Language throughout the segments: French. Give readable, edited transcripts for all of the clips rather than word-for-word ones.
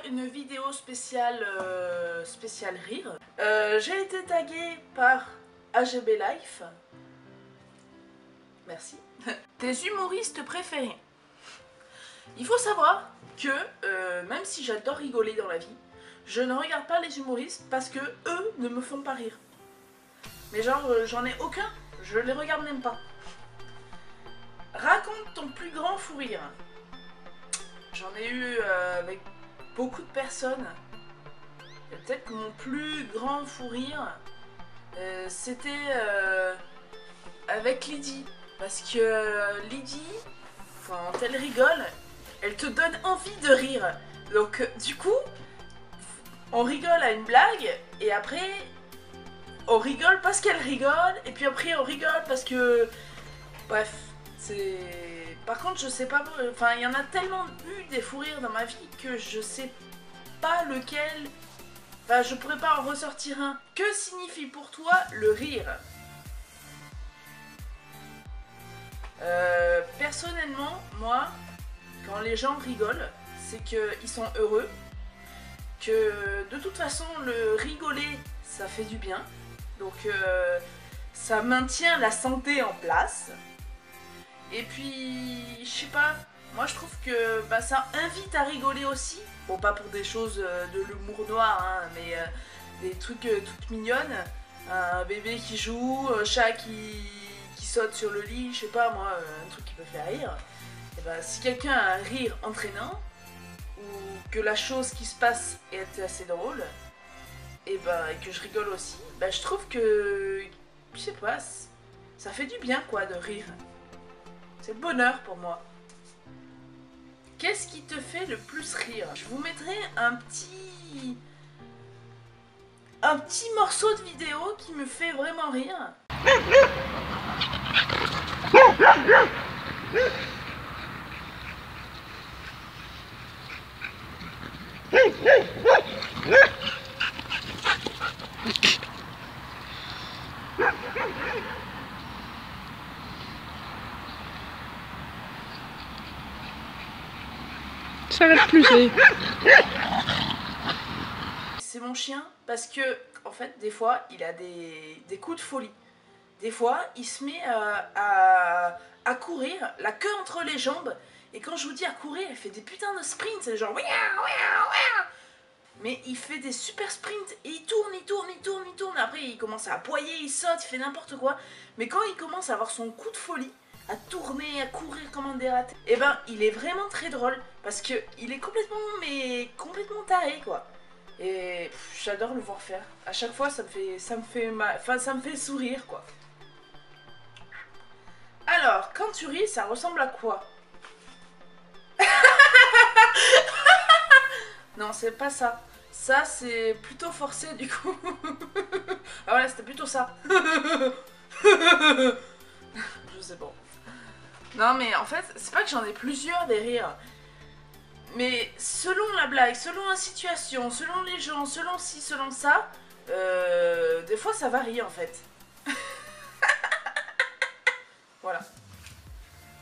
une vidéo spéciale, spéciale rire. J'ai été taguée par AGB Life. Merci. Tes humoristes préférés. Il faut savoir que même si j'adore rigoler dans la vie, je ne regarde pas les humoristes parce que eux ne me font pas rire. Mais genre j'en ai aucun, je les regarde même pas. Raconte ton plus grand fou rire. J'en ai eu avec beaucoup de personnes. Peut-être que mon plus grand fou rire, c'était avec Lydie. Parce que Lydie, quand elle rigole, elle te donne envie de rire. Donc du coup, on rigole à une blague et après, on rigole parce qu'elle rigole. Et puis après, on rigole parce que... Bref, c'est... Par contre, je sais pas... Enfin, il y en a tellement eu des fous rires dans ma vie que je sais pas lequel... Enfin, je pourrais pas en ressortir un. Que signifie pour toi le rire? Personnellement, moi, quand les gens rigolent, c'est qu'ils sont heureux, que de toute façon, le rigoler, ça fait du bien. Donc, ça maintient la santé en place. Et puis, je sais pas, moi je trouve que bah, ça invite à rigoler aussi. Bon, pas pour des choses de l'humour noir, hein, mais des trucs toutes mignonnes. Un bébé qui joue, un chat qui saute sur le lit, je sais pas moi, un truc qui peut faire rire. Et bah, si quelqu'un a un rire entraînant, ou que la chose qui se passe est assez drôle, et bah, et que je rigole aussi, bah, je trouve que, je sais pas, ça fait du bien quoi de rire. C'est le bonheur pour moi. Qu'est-ce qui te fait le plus rire? Je vous mettrai un petit morceau de vidéo qui me fait vraiment rire. Ça reste plus. C'est mon chien parce que, en fait, des fois, il a des coups de folie. Des fois, il se met à courir, la queue entre les jambes. Et quand je vous dis à courir, il fait des putains de sprints. C'est genre... Mais il fait des super sprints et il tourne, il tourne, il tourne, il tourne. Après, il commence à aboyer, il saute, il fait n'importe quoi. Mais quand il commence à avoir son coup de folie, à tourner, à courir comme un dératé, et ben, il est vraiment très drôle. Parce que il est complètement taré, quoi. Et j'adore le voir faire. À chaque fois, ça me fait sourire, quoi. Alors, quand tu ris, ça ressemble à quoi? Non, c'est pas ça. Ça, c'est plutôt forcé, du coup. Ah ouais, c'était plutôt ça. Je sais pas. Non, mais en fait, c'est pas que j'en ai plusieurs des rires. Mais selon la blague, selon la situation, selon les gens, selon ci, selon ça, des fois ça varie en fait. Voilà.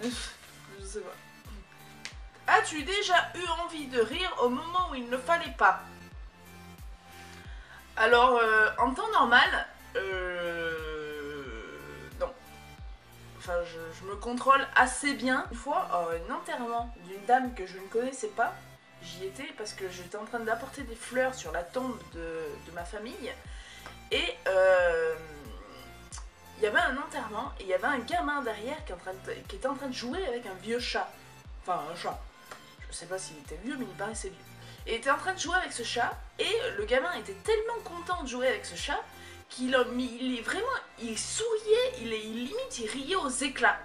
Je sais pas. As-tu déjà eu envie de rire au moment où il ne fallait pas? Alors, en temps normal, non. Enfin, je me contrôle assez bien. Une fois, un enterrement d'une dame que je ne connaissais pas, j'y étais parce que j'étais en train d'apporter des fleurs sur la tombe de ma famille. Et il y avait un enterrement et il y avait un gamin derrière qui était en train de jouer avec un vieux chat. Enfin, un chat. Je sais pas s'il était vieux, mais il paraissait vieux. Et il était en train de jouer avec ce chat et le gamin était tellement content de jouer avec ce chat qu'il est vraiment, il souriait, limite il riait aux éclats.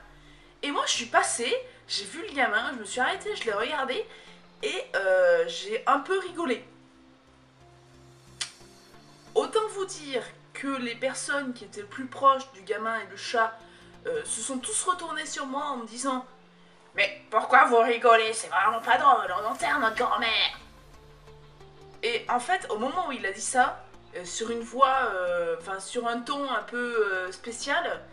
Et moi je suis passée, j'ai vu le gamin, je me suis arrêtée, je l'ai regardé et j'ai un peu rigolé. Autant vous dire que les personnes qui étaient plus proches du gamin et du chat se sont tous retournés sur moi en me disant « Mais pourquoi vous rigolez? C'est vraiment pas drôle, on enterre notre grand-mère !» Et en fait, au moment où il a dit ça, sur une voix, enfin sur un ton un peu spécial,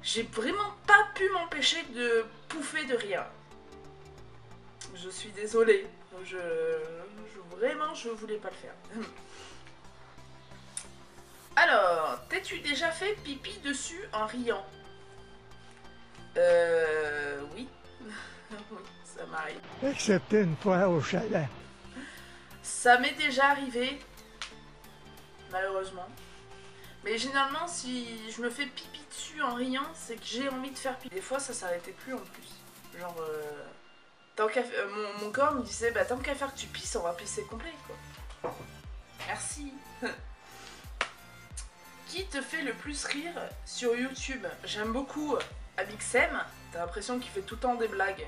j'ai vraiment pas pu m'empêcher de pouffer de rire. Je suis désolée, Vraiment, je voulais pas le faire. Alors, t'es-tu déjà fait pipi dessus en riant? Oui. Oui, ça m'arrive. Excepté une fois au chalet. Ça m'est déjà arrivé, malheureusement. Mais généralement, si je me fais pipi dessus en riant, c'est que j'ai envie de faire pipi. Des fois, ça s'arrêtait plus en plus. Genre, tant qu'à mon corps me disait, bah tant qu'à faire que tu pisses, on va pisser complet, quoi. Merci. Qui te fait le plus rire sur YouTube? J'aime beaucoup Amixem. T'as l'impression qu'il fait tout le temps des blagues.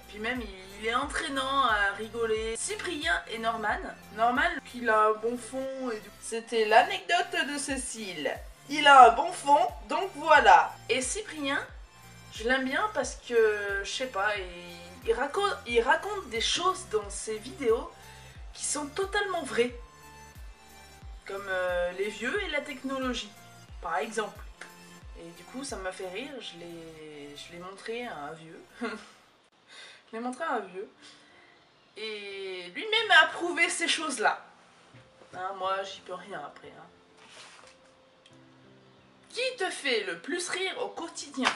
Puis même, il est entraînant à rigoler. Cyprien et Norman. Norman, il a un bon fond. C'était l'anecdote de Cécile. Il a un bon fond, donc voilà. Et Cyprien, je l'aime bien parce que, je sais pas, il raconte des choses dans ses vidéos qui sont totalement vraies. Comme les vieux et la technologie, par exemple. Et du coup, ça m'a fait rire, je l'ai montré à un vieux. Je l'ai montré à un vieux. Et lui-même a approuvé ces choses-là. Hein, moi, j'y peux rien après. Hein. Qui te fait le plus rire au quotidien?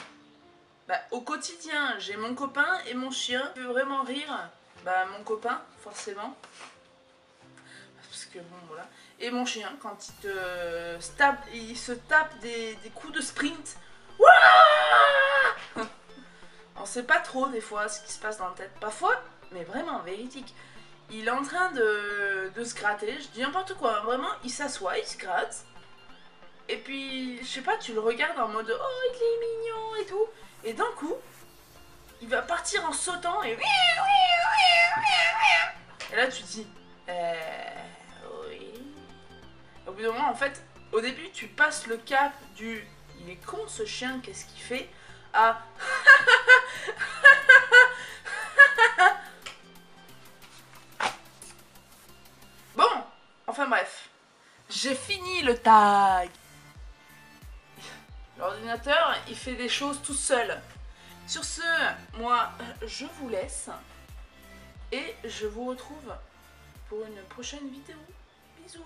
Bah, au quotidien, j'ai mon copain et mon chien. Qui veut vraiment rire? Bah, mon copain, forcément. Parce que bon, voilà. Et mon chien, quand il se tape des coups de sprint. Ouah! On sait pas trop des fois ce qui se passe dans la tête. Parfois, mais vraiment, véridique. Il est en train de se gratter, je dis n'importe quoi. Vraiment, il s'assoit, il se gratte. Et puis, je sais pas, tu le regardes en mode oh, il est mignon et tout. Et d'un coup, il va partir en sautant et. Et là, tu te dis oui. Au bout d'un moment, en fait, au début, tu passes le cap du il est con ce chien, qu'est-ce qu'il fait à bon, enfin bref, j'ai fini le tag. L'ordinateur, il fait des choses tout seul. Sur ce, moi, je vous laisse et je vous retrouve pour une prochaine vidéo. Bisous.